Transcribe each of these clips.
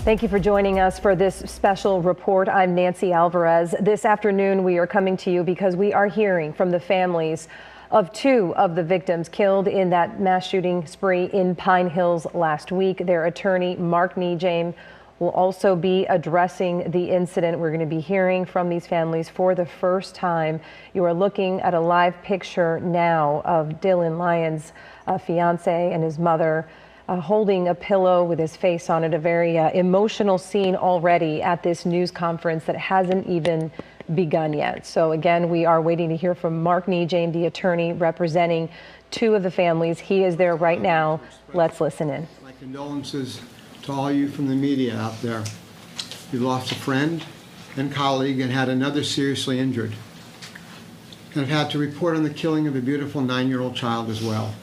Thank you for joining us for this special report. I'm Nancy Alvarez. This afternoon, we are coming to you because we are hearing from the families of two of the victims killed in that mass shooting spree in Pine Hills last week. Their attorney, Mark Nejame, will also be addressing the incident. We're going to be hearing from these families for the first time. You are looking at a live picture now of Dylan Lyons' fiance and his mother holding a pillow with his face on it. A very emotional scene already at this news conference that hasn't even begun yet. So again, we are waiting to hear from Mark Nejame, the attorney representing two of the families. He is there right now. Let's listen in. My condolences to all you from the media out there. You lost a friend and colleague and had another seriously injured, and have had to report on the killing of a beautiful 9-year-old child as well.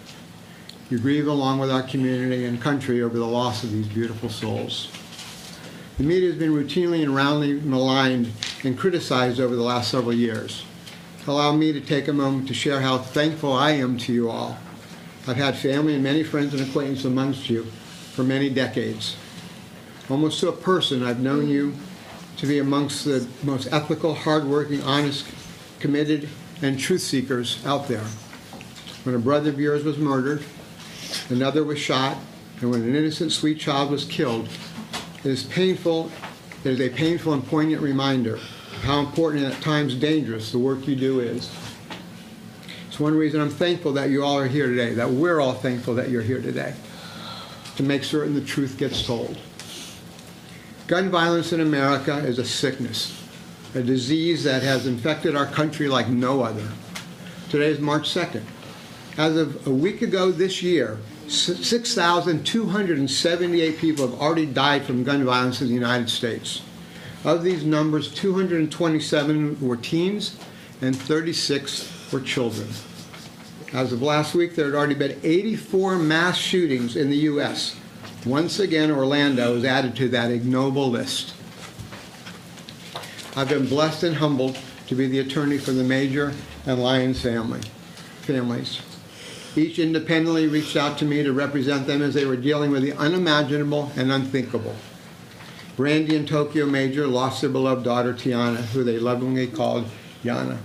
You grieve along with our community and country over the loss of these beautiful souls. The media has been routinely and roundly maligned and criticized over the last several years. Allow me to take a moment to share how thankful I am to you all. I've had family and many friends and acquaintances amongst you for many decades. Almost to a person, I've known you to be amongst the most ethical, hardworking, honest, committed, and truth seekers out there. When a brother of yours was murdered, another was shot, and when an innocent, sweet child was killed, it is a painful and poignant reminder of how important and at times dangerous the work you do is. It's one reason I'm thankful that you all are here today, that we're all thankful that you're here today, to make certain the truth gets told. Gun violence in America is a sickness, a disease that has infected our country like no other. Today is March 2nd. As of a week ago this year, 6,278 people have already died from gun violence in the United States. Of these numbers, 227 were teens and 36 were children. As of last week, there had already been 84 mass shootings in the U.S. Once again, Orlando was added to that ignoble list. I've been blessed and humbled to be the attorney for the Major and Lyons families. Each independently reached out to me to represent them as they were dealing with the unimaginable and unthinkable. Brandy and Tokyo Major lost their beloved daughter, Tiana, who they lovingly called Yana.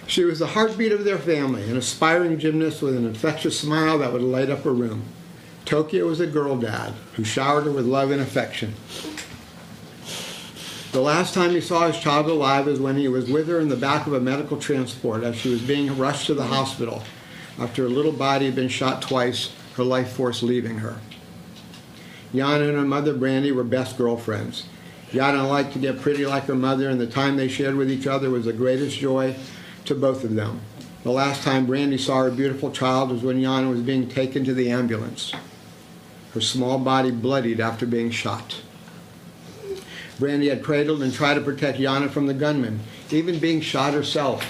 She was the heartbeat of their family, an aspiring gymnast with an infectious smile that would light up a room. Tokyo was a girl dad who showered her with love and affection. The last time he saw his child alive was when he was with her in the back of a medical transport as she was being rushed to the hospital after her little body had been shot twice, her life force leaving her. Yana and her mother, Brandy, were best girlfriends. Yana liked to get pretty like her mother, and the time they shared with each other was the greatest joy to both of them. The last time Brandy saw her beautiful child was when Yana was being taken to the ambulance, her small body bloodied after being shot. Brandy had cradled and tried to protect Yana from the gunman, even being shot herself.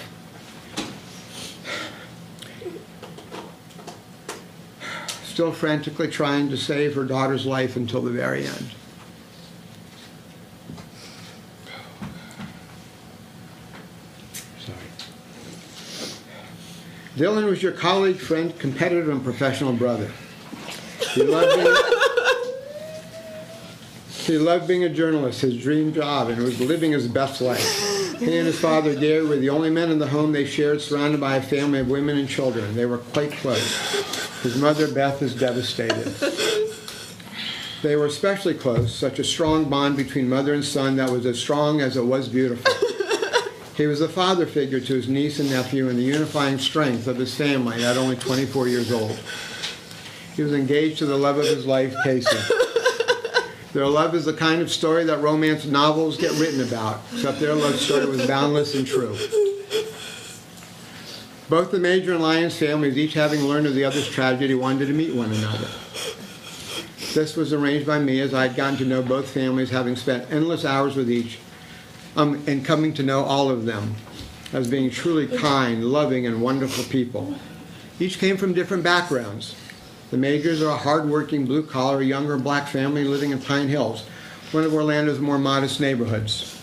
Still frantically trying to save her daughter's life until the very end. Dylan was your colleague, friend, competitor, and professional brother. He loved being a journalist, his dream job, and was living his best life. He and his father, Gary, were the only men in the home they shared, surrounded by a family of women and children. They were quite close. His mother, Beth, is devastated. They were especially close, such a strong bond between mother and son that was as strong as it was beautiful. He was a father figure to his niece and nephew and the unifying strength of his family at only 24 years old. He was engaged to the love of his life, Casey. Their love is the kind of story that romance novels get written about, except their love story was boundless and true. Both the Major and Lyons families, each having learned of the other's tragedy, wanted to meet one another. This was arranged by me as I had gotten to know both families, having spent endless hours with each, and coming to know all of them as being truly kind, loving, and wonderful people. Each came from different backgrounds. The Majors are a hard-working, blue-collar, younger black family living in Pine Hills, one of Orlando's more modest neighborhoods.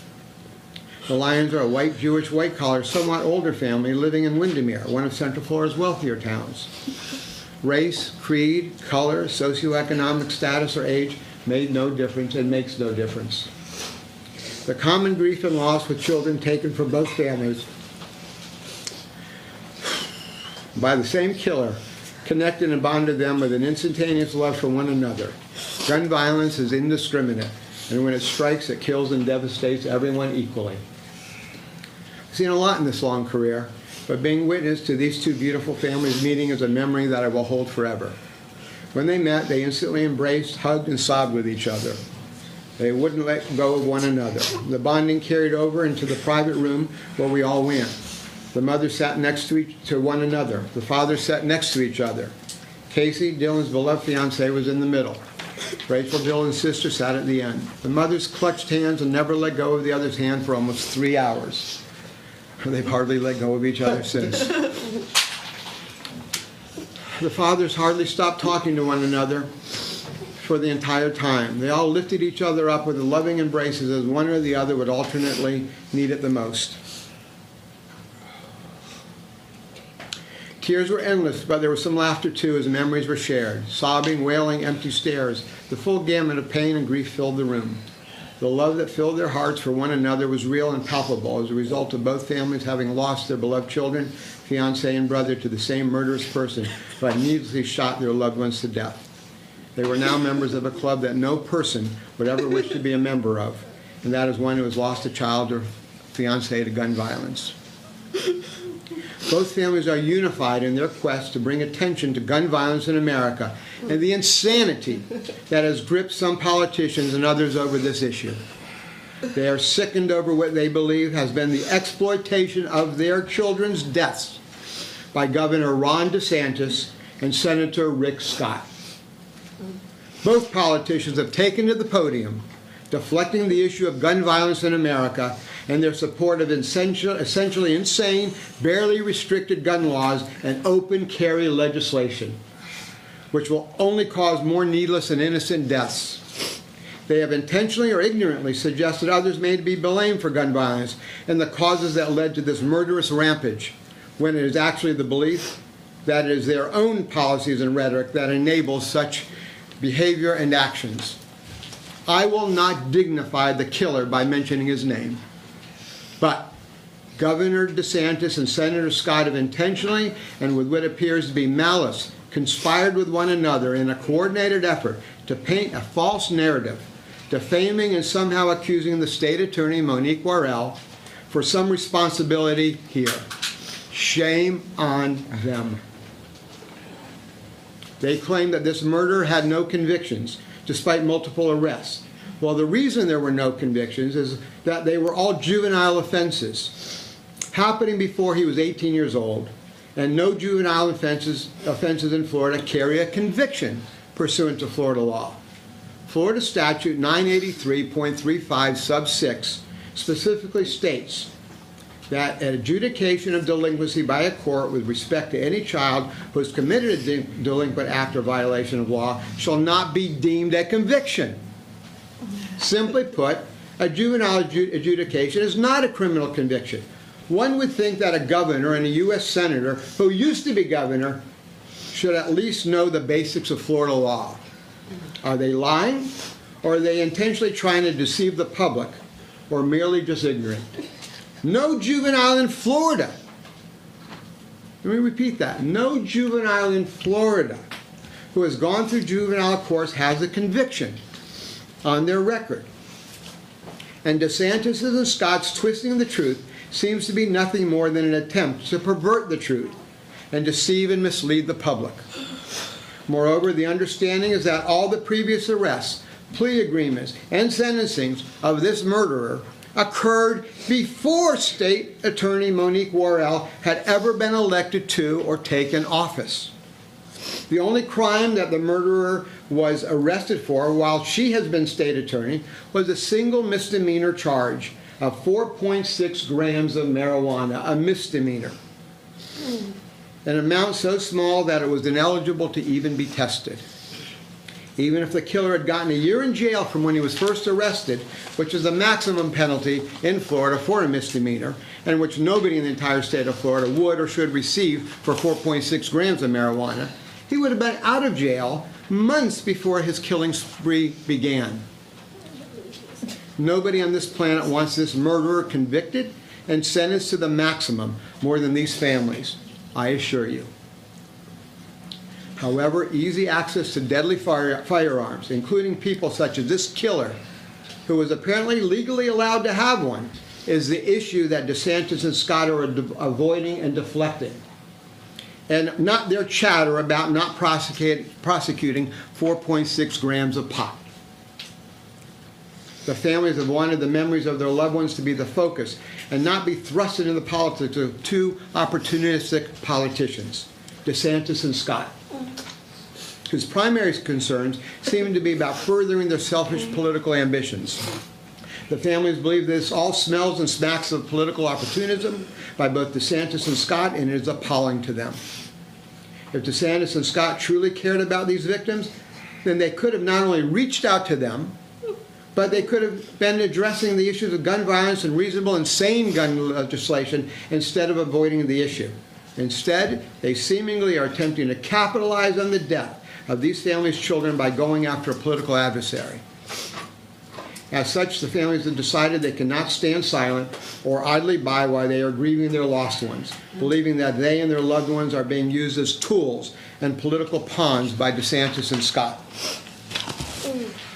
The Lyons are a white, Jewish, white-collar, somewhat older family living in Windermere, one of Central Florida's wealthier towns. Race, creed, color, socioeconomic status, or age made no difference and makes no difference. The common grief and loss with children taken from both families by the same killer connected and bonded them with an instantaneous love for one another. Gun violence is indiscriminate, and when it strikes, it kills and devastates everyone equally. I've seen a lot in this long career, but being witness to these two beautiful families meeting is a memory that I will hold forever. When they met, they instantly embraced, hugged, and sobbed with each other. They wouldn't let go of one another. The bonding carried over into the private room where we all went. The mother sat next to one another. The father sat next to each other. Casey, Dylan's beloved fiancée, was in the middle. Rachel, Dylan's sister, sat at the end. The mothers clutched hands and never let go of the other's hand for almost 3 hours. They've hardly let go of each other since. The fathers hardly stopped talking to one another for the entire time. They all lifted each other up with loving embraces as one or the other would alternately need it the most. Tears were endless, but there was some laughter too as memories were shared. Sobbing, wailing, empty stares. The full gamut of pain and grief filled the room. The love that filled their hearts for one another was real and palpable as a result of both families having lost their beloved children, fiancé, and brother to the same murderous person who had needlessly shot their loved ones to death. They were now members of a club that no person would ever wish to be a member of, and that is one who has lost a child or fiancé to gun violence. Both families are unified in their quest to bring attention to gun violence in America and the insanity that has gripped some politicians and others over this issue. They are sickened over what they believe has been the exploitation of their children's deaths by Governor Ron DeSantis and Senator Rick Scott. Both politicians have taken to the podium, deflecting the issue of gun violence in America and their support of essentially insane, barely restricted gun laws and open carry legislation, which will only cause more needless and innocent deaths. They have intentionally or ignorantly suggested others may be blamed for gun violence and the causes that led to this murderous rampage, when it is actually the belief that it is their own policies and rhetoric that enables such behavior and actions. I will not dignify the killer by mentioning his name, but Governor DeSantis and Senator Scott have intentionally and with what appears to be malice conspired with one another in a coordinated effort to paint a false narrative, defaming and somehow accusing the state attorney, Monique Worrell, for some responsibility here. Shame on them. They claim that this murderer had no convictions, despite multiple arrests. Well, the reason there were no convictions is that they were all juvenile offenses, happening before he was 18 years old, and no juvenile offenses in Florida carry a conviction pursuant to Florida law. Florida statute 983.35 sub 6 specifically states that an adjudication of delinquency by a court with respect to any child who has committed a delinquent act or violation of law shall not be deemed a conviction. Simply put, a juvenile adjudication is not a criminal conviction. One would think that a governor and a U.S. senator who used to be governor should at least know the basics of Florida law. Are they lying, or are they intentionally trying to deceive the public, or merely just ignorant? No juvenile in Florida, let me repeat that, no juvenile in Florida who has gone through juvenile courts has a conviction on their record. And DeSantis and Scott's twisting the truth seems to be nothing more than an attempt to pervert the truth and deceive and mislead the public. Moreover, the understanding is that all the previous arrests, plea agreements, and sentencings of this murderer occurred before State Attorney Monique Worrell had ever been elected to or taken office. The only crime that the murderer was arrested for while she has been state attorney was a single misdemeanor charge of 4.6 grams of marijuana, a misdemeanor. An amount so small that it was ineligible to even be tested. even if the killer had gotten a year in jail from when he was first arrested, which is the maximum penalty in Florida for a misdemeanor, and which nobody in the entire state of Florida would or should receive for 4.6 grams of marijuana, he would have been out of jail months before his killing spree began. Nobody on this planet wants this murderer convicted and sentenced to the maximum more than these families, I assure you. However, easy access to deadly firearms, including people such as this killer, who was apparently legally allowed to have one, is the issue that DeSantis and Scott are avoiding and deflecting. And not their chatter about not prosecuting 4.6 grams of pot. The families have wanted the memories of their loved ones to be the focus and not be thrusted into the politics of two opportunistic politicians, DeSantis and Scott, whose primary concerns seem to be about furthering their selfish political ambitions. The families believe this all smells and smacks of political opportunism by both DeSantis and Scott, and it is appalling to them. If DeSantis and Scott truly cared about these victims, then they could have not only reached out to them, but they could have been addressing the issues of gun violence and reasonable and sane gun legislation instead of avoiding the issue. Instead, they seemingly are attempting to capitalize on the death of these families' children by going after a political adversary. As such, the families have decided they cannot stand silent or idly by while they are grieving their lost ones, believing that they and their loved ones are being used as tools and political pawns by DeSantis and Scott.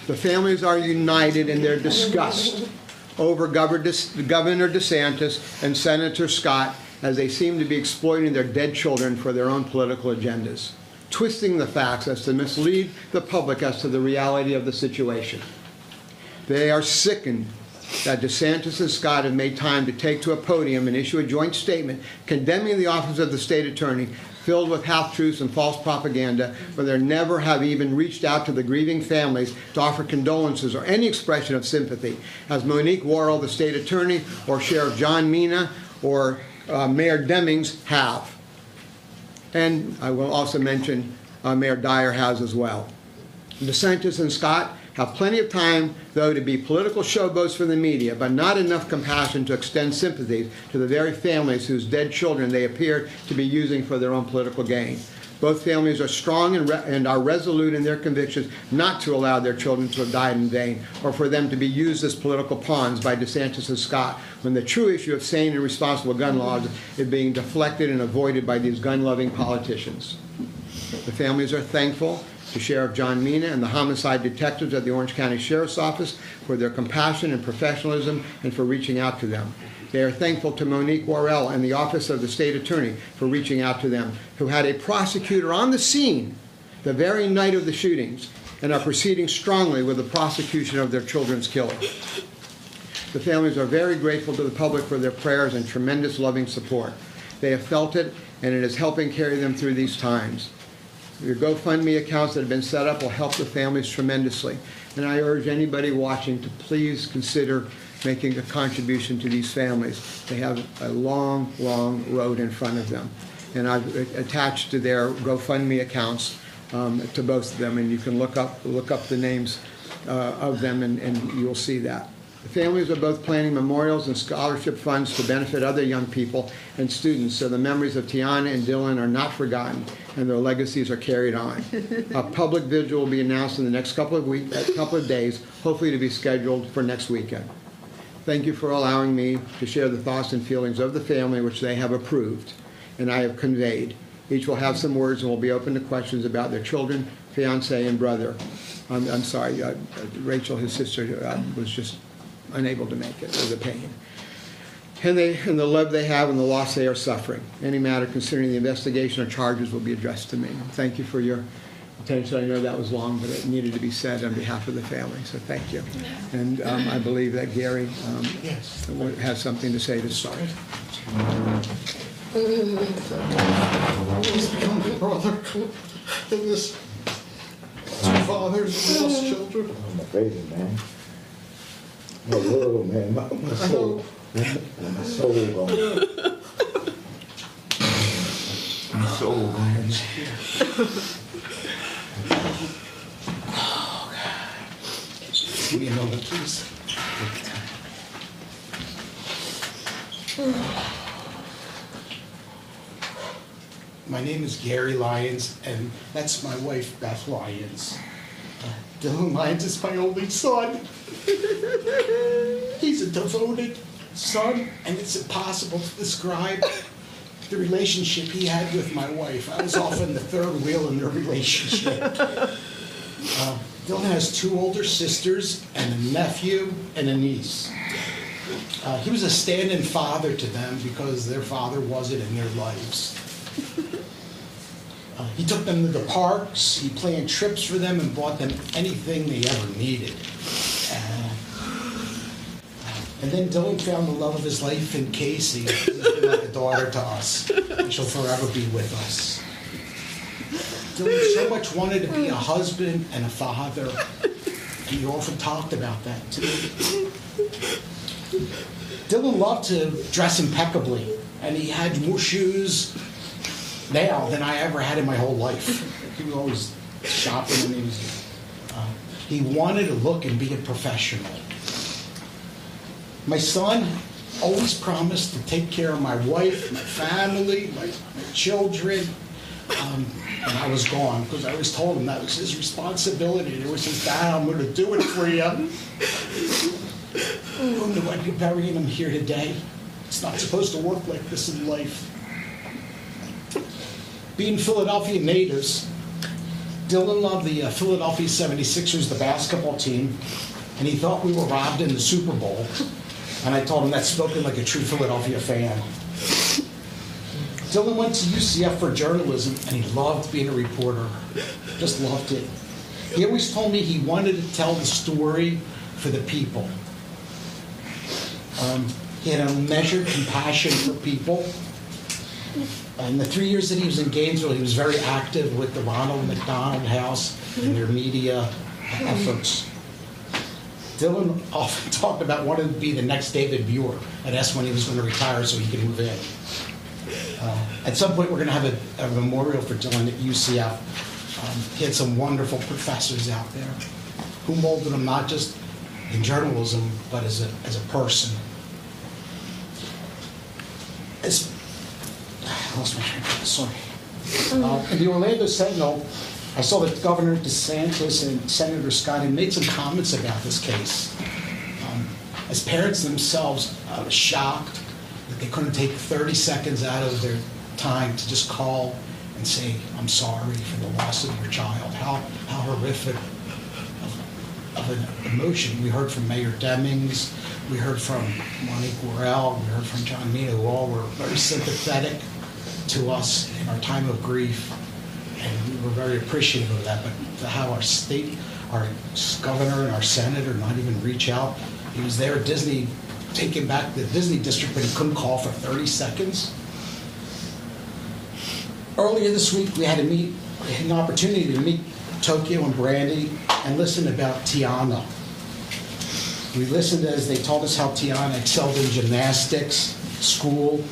The families are united in their disgust over Governor DeSantis and Senator Scott as they seem to be exploiting their dead children for their own political agendas, twisting the facts as to mislead the public as to the reality of the situation. They are sickened that DeSantis and Scott have made time to take to a podium and issue a joint statement condemning the office of the state attorney filled with half-truths and false propaganda, where they never have even reached out to the grieving families to offer condolences or any expression of sympathy, as Monique Worrell, the state attorney, or Sheriff John Mina, or Mayor Demings have. And I will also mention Mayor Dyer has as well. DeSantis and Scott have plenty of time, though, to be political showboats for the media, but not enough compassion to extend sympathy to the very families whose dead children they appear to be using for their own political gain. Both families are strong and are resolute in their convictions not to allow their children to have died in vain, or for them to be used as political pawns by DeSantis and Scott, when the true issue of sane and responsible gun laws is being deflected and avoided by these gun-loving politicians. The families are thankful to Sheriff John Mina and the homicide detectives at the Orange County Sheriff's Office for their compassion and professionalism and for reaching out to them. They are thankful to Monique Worrell and the Office of the State Attorney for reaching out to them, who had a prosecutor on the scene the very night of the shootings and are proceeding strongly with the prosecution of their children's killer. The families are very grateful to the public for their prayers and tremendous loving support. They have felt it, and it is helping carry them through these times. Your GoFundMe accounts that have been set up will help the families tremendously. And I urge anybody watching to please consider making a contribution to these families. They have a long, long road in front of them. And I've attached to their GoFundMe accounts to both of them, and you can look up the names of them, and you'll see that. The families are both planning memorials and scholarship funds to benefit other young people and students, so the memories of Tiana and Dylan are not forgotten and their legacies are carried on. A public vigil will be announced in the next couple of days, hopefully to be scheduled for next weekend. Thank you for allowing me to share the thoughts and feelings of the family which they have approved and I have conveyed. Each will have some words and will be open to questions about their children, fiance, and brother. I'm sorry, Rachel, his sister, was just unable to make it with the pain. And the love they have and the loss they are suffering. Any matter concerning the investigation or charges will be addressed to me. Thank you for your attention. I know that was long, but it needed to be said on behalf of the family, so thank you. And I believe that Gary has something to say to start. He's become a brother in this two fathers and lost children. I'm afraid, man. My world, man, my soul, my soul gone. My soul gone. moment, please. My name is Gary Lyons, and that's my wife, Beth Lyons. Dylan Lyons is my only son. He's a devoted son, and it's impossible to describe the relationship he had with my wife. I was often the third wheel in their relationship. Dylan has 2 older sisters and a nephew and a niece. He was a stand-in father to them because their father wasn't in their lives. He took them to the parks, he planned trips for them and bought them anything they ever needed. And then Dylan found the love of his life in Casey. She's been like a daughter to us. She'll forever be with us. Dylan so much wanted to be a husband and a father, and he often talked about that to me. Dylan loved to dress impeccably, and he had more shoes now than I ever had in my whole life. He was always shopping, and he wanted to look and be a professional. My son always promised to take care of my wife, my family, my children, and I was gone because I always told him that was his responsibility. It was his dad, I'm going to do it for you. Who knew I'd be burying him here today? It's not supposed to work like this in life. Being Philadelphia natives, Dylan loved the Philadelphia 76ers, the basketball team, and he thought we were robbed in the Super Bowl. And I told him that's spoken like a true Philadelphia fan. Dylan went to UCF for journalism, and he loved being a reporter. Just loved it. He always told me he wanted to tell the story for the people. He had unmeasured compassion for people. In the 3 years that he was in Gainesville, he was very active with the Ronald McDonald House and their media efforts. Dylan often talked about wanting to be the next David Muir, and asked when he was going to retire so he could move in. At some point, we're going to have a memorial for Dylan at UCF. He had some wonderful professors out there who molded him not just in journalism, but as a person. I lost my train of thought, sorry. In the Orlando Sentinel, I saw that Governor DeSantis and Senator Scott had made some comments about this case. As parents themselves, I was shocked that they couldn't take 30 seconds out of their time to just call and say, I'm sorry for the loss of your child. How horrific of an emotion. We heard from Mayor Demings, we heard from Monique Worrell, we heard from John Mina, who all were very sympathetic to us in our time of grief. And we were very appreciative of that, but to have our state, our governor and our senator not even reach out. He was there at Disney, taking back the Disney district, but he couldn't call for 30 seconds. Earlier this week, we had an opportunity to meet Tokyo and Brandy and listen about Tiana. We listened as they told us how Tiana excelled in gymnastics, school,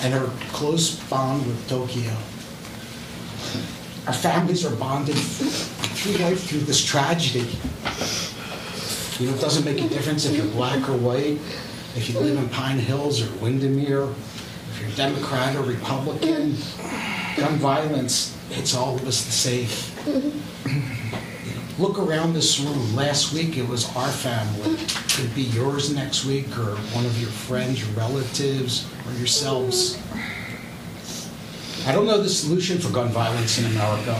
and her close bond with Tokyo. Our families are bonded through life through this tragedy. You know, it doesn't make a difference if you're black or white, if you live in Pine Hills or Windermere, if you're Democrat or Republican. Gun violence hits all of us the same. Look around this room. Last week it was our family. It could be yours next week, or one of your friends, your relatives, or yourselves. I don't know the solution for gun violence in America,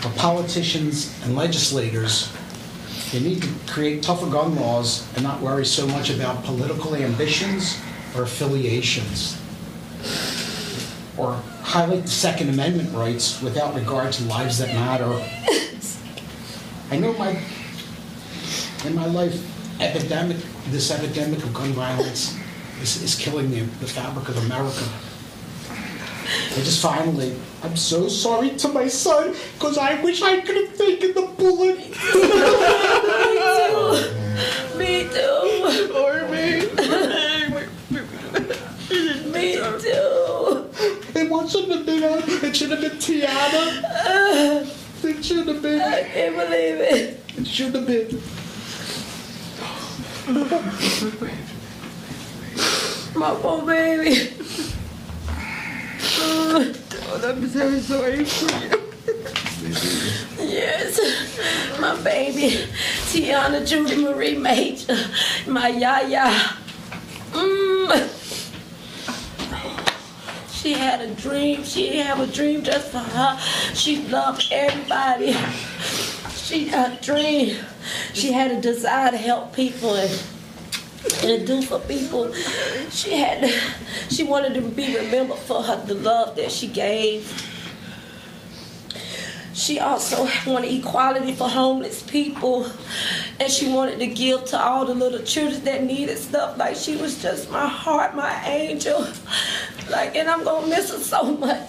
but politicians and legislators, they need to create tougher gun laws and not worry so much about political ambitions or affiliations, or highlight the Second Amendment rights without regard to lives that matter. I know in my life, this epidemic of gun violence is killing the fabric of America. I'm so sorry to my son, because I wish I could have taken the bullet. Me too. Or me. Me too. It shouldn't have been her. It should have been Tiana. It should have been. I can't believe it. It should have been. My poor baby. Oh, I'm so sorry for you. Yes, my baby, Tiana Judy Marie Major, my Yaya. She had a dream. She didn't have a dream just for her. She loved everybody. She had a dream. She had a desire to help people and do for people. She wanted to be remembered for the love that she gave. She also wanted equality for homeless people, and she wanted to give to all the little children that needed stuff. Like, she was just my heart, my angel. Like, and I'm gonna miss her so much.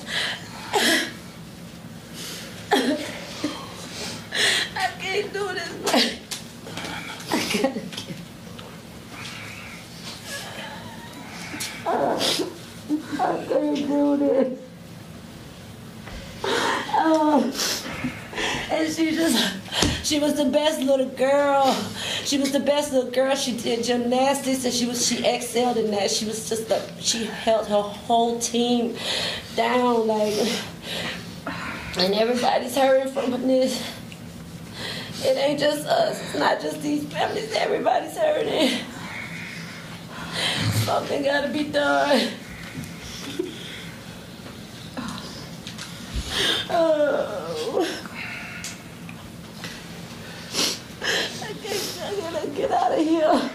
I can't do this. I can't do this. And she was the best little girl. She was the best little girl. She did gymnastics, and she excelled in that. She was just she held her whole team down, like, and everybody's hurting from this. It ain't just us. It's not just these families. Everybody's hurting. Something gotta be done. Oh. I gotta get out of here.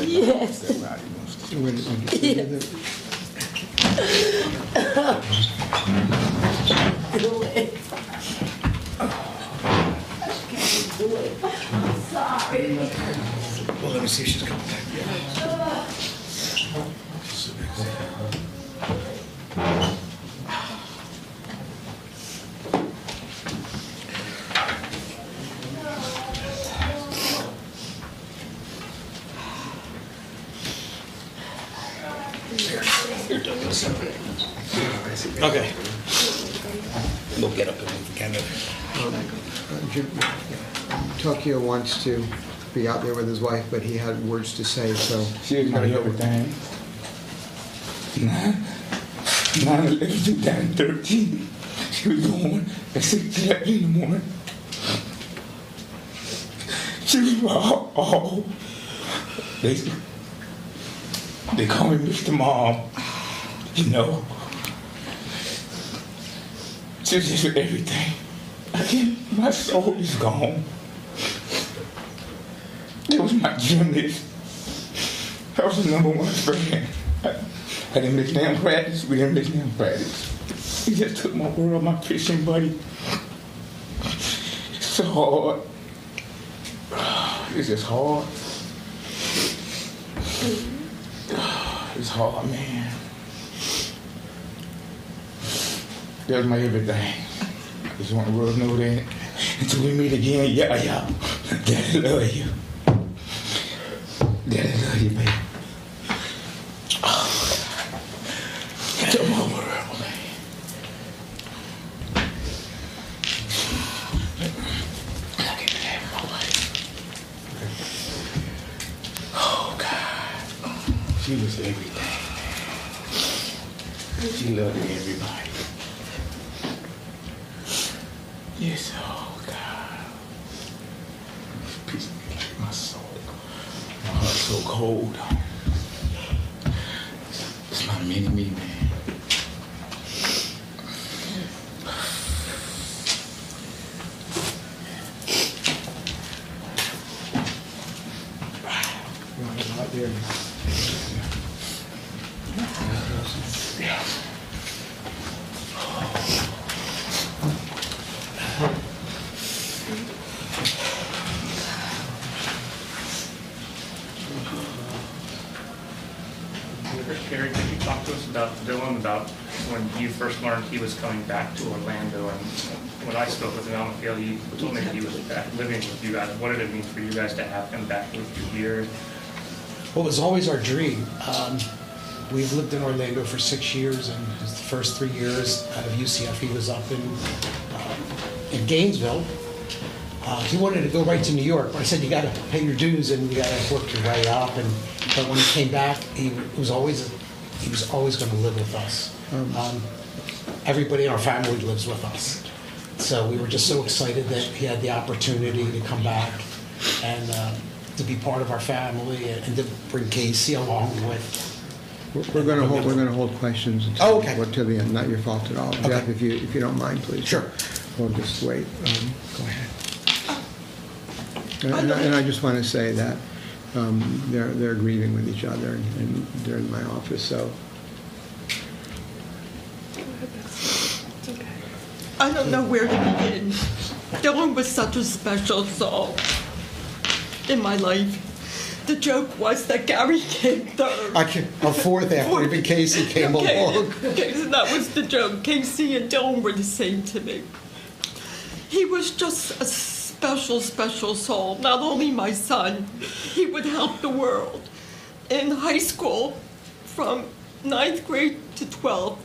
Yes. Do it. I can't do it. I'm sorry. Well, let me see if she's coming back. Okay. We'll get up and move again. Tokyo wants to be out there with his wife, but he had words to say, so. She was my everything. 9/11/2013. She was born at 6:11 in the morning. She was my all. They call me Mr. Mom. You know. She was just everything. My soul is gone. It was my gymnast. That was the #1 friend. I didn't miss damn practice. We didn't miss damn practice. He just took my world, my fishing buddy. It's so hard. It's just hard. It's hard, man. That was my everything. I just want the world to know that. Until we meet again, yeah. Daddy love you. Daddy love you, baby. To my world, man. Look at that, my wife. Oh, God. She was everything. She loved everybody. Yes, oh, God. Peace like my soul. My heart's so cold. It's my mini-me, man. Yeah. Carrie, could you talk to us about Dylan, about when you first learned he was coming back to Orlando? And when I spoke with him on the field, he told me that he was back living with you guys. What did it mean for you guys to have him back with you here? Well, it was always our dream. We've lived in Orlando for 6 years, and the first 3 years out of UCF, he was up in Gainesville. He wanted to go right to New York, but I said, you got to pay your dues and you got to work your way up. But when he came back, he was always going to live with us. Everybody in our family lives with us. So we were just so excited that he had the opportunity to come back and to be part of our family and to bring Casey along with. We're going to hold questions Oh, okay. to the end. Not your fault at all. Okay. Jeff, if you don't mind, please. Sure. We'll just wait. Go ahead. And I just want to say that they're grieving with each other, and they're in my office. So I don't know where to begin. Dylan was such a special soul in my life. The joke was that Gary came third. Fourth after even Casey came along. Okay, so that was the joke. Casey and Dylan were the same to me. He was just a special, special soul. Not only my son, he would help the world. In high school, from 9th grade to 12th,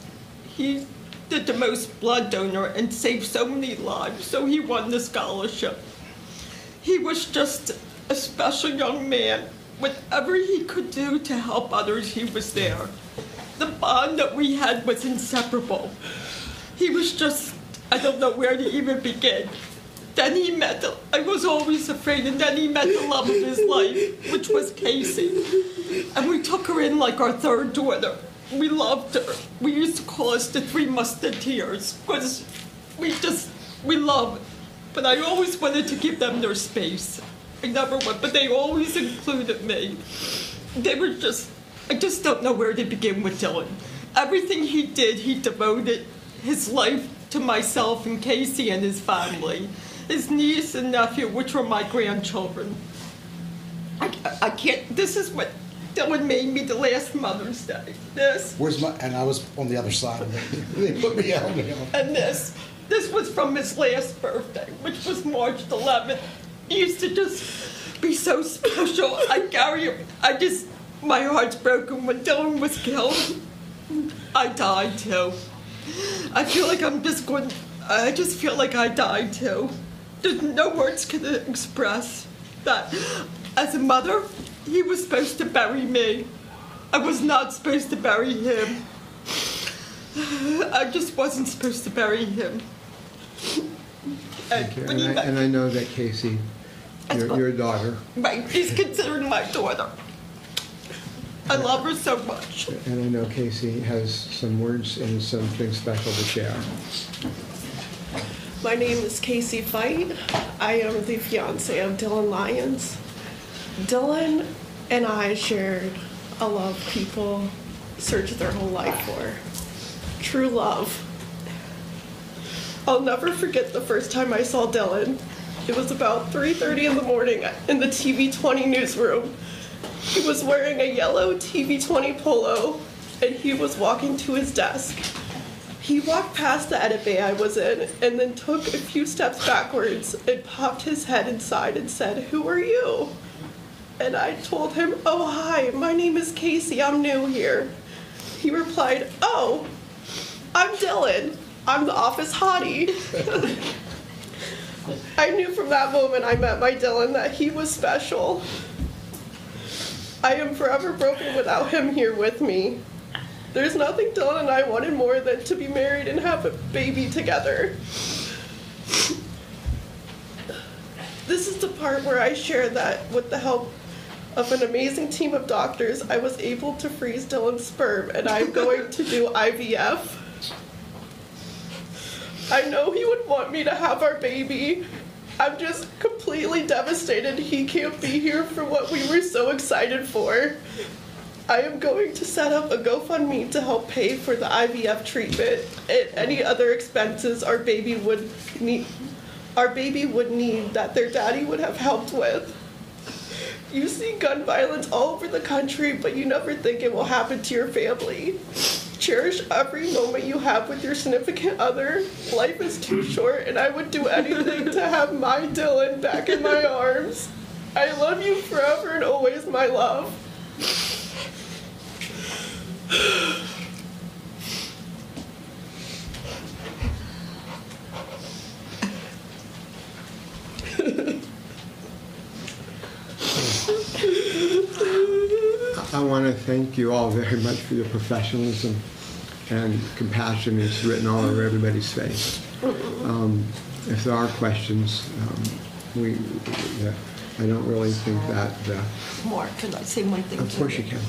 he did the most blood donor and saved so many lives, so he won the scholarship. He was just a special young man. Whatever he could do to help others, he was there. The bond that we had was inseparable. He was just, I don't know where to even begin. Then he met, I was always afraid, and then he met the love of his life, which was Casey. And we took her in like our third daughter. We loved her. We used to call us the Three Musketeers, because we love. But I always wanted to give them their space. I never went, but they always included me. They were just, I just don't know where to begin with Dylan. Everything he did, he devoted his life to myself and Casey and his family, his niece and nephew, which were my grandchildren. I can't, this is what Dylan made me the last Mother's Day. This. And I was on the other side of it. They put me out there. And this was from his last birthday, which was March 11th. He used to just be so special. My heart's broken. When Dylan was killed, I died too. I just feel like I died too. There's no words can express that. As a mother, he was supposed to bury me. I was not supposed to bury him. I just wasn't supposed to bury him. and I know that Casey, your daughter. Right, she's considered my daughter. I love her so much. And I know Casey has some words and something special to share. My name is Casey Fight. I am the fiance of Dylan Lyons. Dylan and I shared a love people search their whole life for. True love. I'll never forget the first time I saw Dylan. It was about 3:30 in the morning in the TV20 newsroom. He was wearing a yellow TV20 polo, and he was walking to his desk. He walked past the edit bay I was in, and then took a few steps backwards and popped his head inside and said, "Who are you?" And I told him, "Oh, hi, my name is Casey, I'm new here." He replied, "Oh, I'm Dylan. I'm the office hottie." I knew from that moment I met my Dylan that he was special. I am forever broken without him here with me. There's nothing Dylan and I wanted more than to be married and have a baby together. This is the part where I share that with the help of an amazing team of doctors, I was able to freeze Dylan's sperm, and I'm going to do IVF. I know he would want me to have our baby. I'm just completely devastated he can't be here for what we were so excited for. I am going to set up a GoFundMe to help pay for the IVF treatment and any other expenses our baby would need that their daddy would have helped with. You see gun violence all over the country, but you never think it will happen to your family. Cherish every moment you have with your significant other. Life is too short, and I would do anything to have my Dylan back in my arms. I love you forever and always, my love. I want to thank you all very much for your professionalism and compassion. It's written all over everybody's face. If there are questions, I don't really think that. Mark, can I say one thing? Of course you can.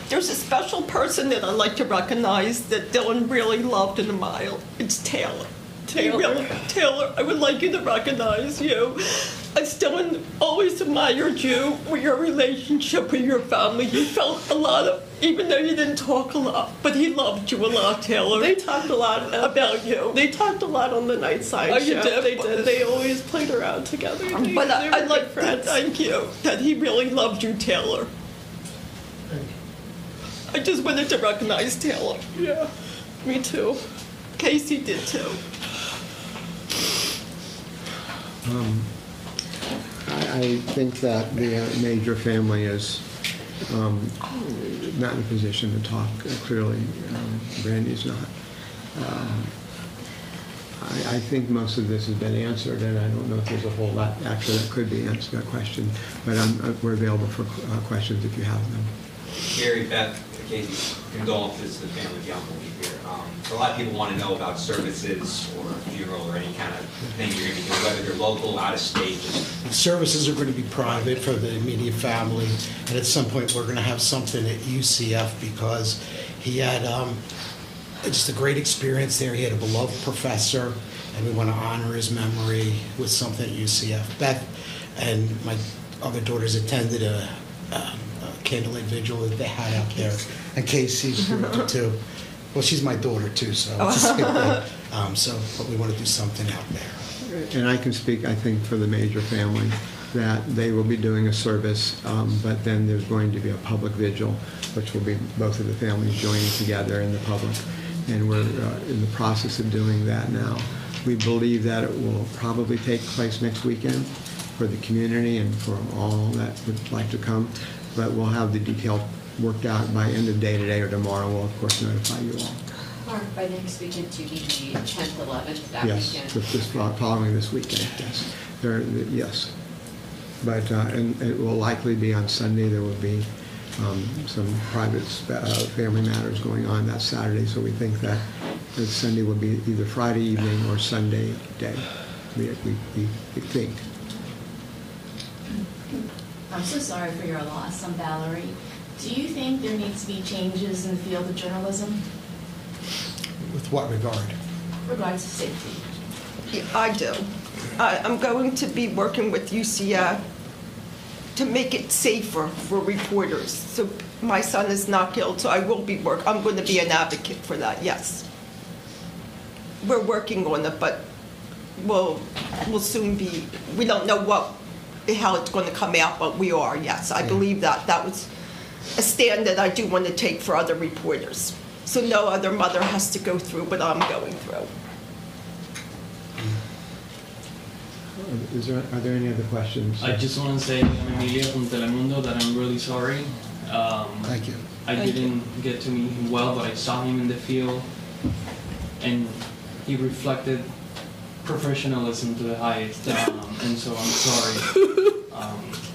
There's a special person that I'd like to recognize that Dylan really loved in the mile. It's Taylor. Taylor, I would like you to recognize you. As Dylan always admired you with your relationship with your family. You felt a lot of, even though you didn't talk a lot, but he loved you a lot, Taylor. They talked a lot about you. They talked a lot on the night side. Oh, you did? They did. They always played around together. But I'd like to friends. thank you that he really loved you, Taylor. I just wanted to recognize Taylor. Yeah, me too. Casey did too. I think that the Major family is not in a position to talk clearly. Brandy's not. I think most of this has been answered, and I don't know if there's a whole lot actually that could be answered, that question, but we're available for questions if you have them. Gary, Beth, Casey, condolences to the family of the uncle here. So a lot of people want to know about services or a funeral or any kind of thing you're going to be doing, whether they're local, out of state. The services are going to be private for the immediate family, and at some point we're going to have something at UCF because he had just a great experience there. He had a beloved professor, and we want to honor his memory with something at UCF. Beth and my other daughters attended a candlelight vigil that they had out there, and Casey too. Well, she's my daughter too, so it's the same thing. But we want to do something out there. And I can speak, I think, for the Major family, that they will be doing a service, but then there's going to be a public vigil, which will be both of the families joining together in the public. And we're in the process of doing that now. We believe that it will probably take place next weekend for the community and for all that would like to come, but we'll have the detail worked out by end of day today or tomorrow. We'll, of course, notify you all. Mark, by next weekend to be the 10th, 11th, that Yes, weekend? following this weekend, yes. Yes. But and it will likely be on Sunday. There will be some private family matters going on that Saturday, so we think that Sunday will be either Friday evening or Sunday day, we think. I'm so sorry for your loss. I'm Valerie. Do you think there needs to be changes in the field of journalism? With what regard? Regards to safety. Yeah, I do. I'm going to be working with UCF to make it safer for reporters. So my son is not killed, so I'm going to be an advocate for that, yes. We're working on it, but we'll soon be, we don't know how it's going to come out, but we are, yes. I believe that. That was a stand that I do want to take for other reporters. So no other mother has to go through what I'm going through. Are there any other questions? I just want to say, I'm Emilia from Telemundo, that I'm really sorry. Thank you. I didn't get to meet him well, but I saw him in the field, and he reflected professionalism to the highest, and so I'm sorry.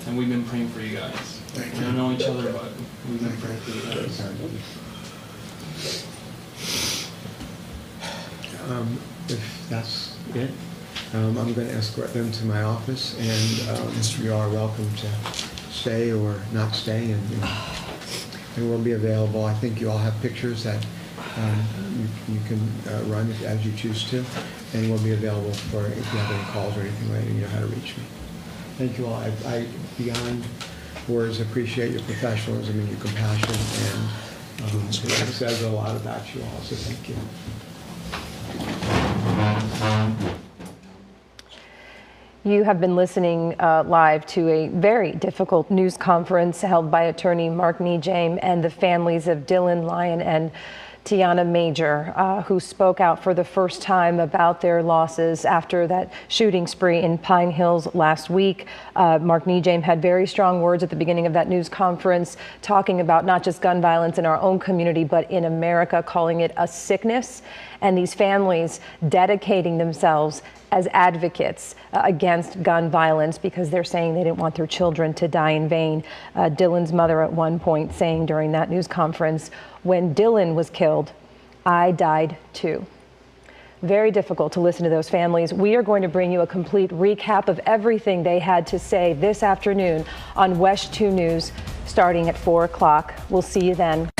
And we've been praying for you guys. We don't know each other, but we've been praying for you guys. If that's it, I'm going to escort them to my office, and you are welcome to stay or not stay, and we'll be available. I think you all have pictures that you can run as you choose to, and we'll be available for if you have any calls or anything later, you know how to reach me. Thank you all. I beyond words appreciate your professionalism and your compassion, and it says a lot about you all, so thank you. You have been listening live to a very difficult news conference held by attorney Mark Nejame and the families of Dylan Lyon and Tiana Major, who spoke out for the first time about their losses after that shooting spree in Pine Hills last week. Mark Nejame had very strong words at the beginning of that news conference, talking about not just gun violence in our own community, but in America, calling it a sickness, and these families dedicating themselves as advocates against gun violence because they're saying they didn't want their children to die in vain. Dylan's mother at one point saying during that news conference, when Dylan was killed, I died too. Very difficult to listen to those families. We are going to bring you a complete recap of everything they had to say this afternoon on WESH 2 News starting at 4 o'clock. We'll see you then.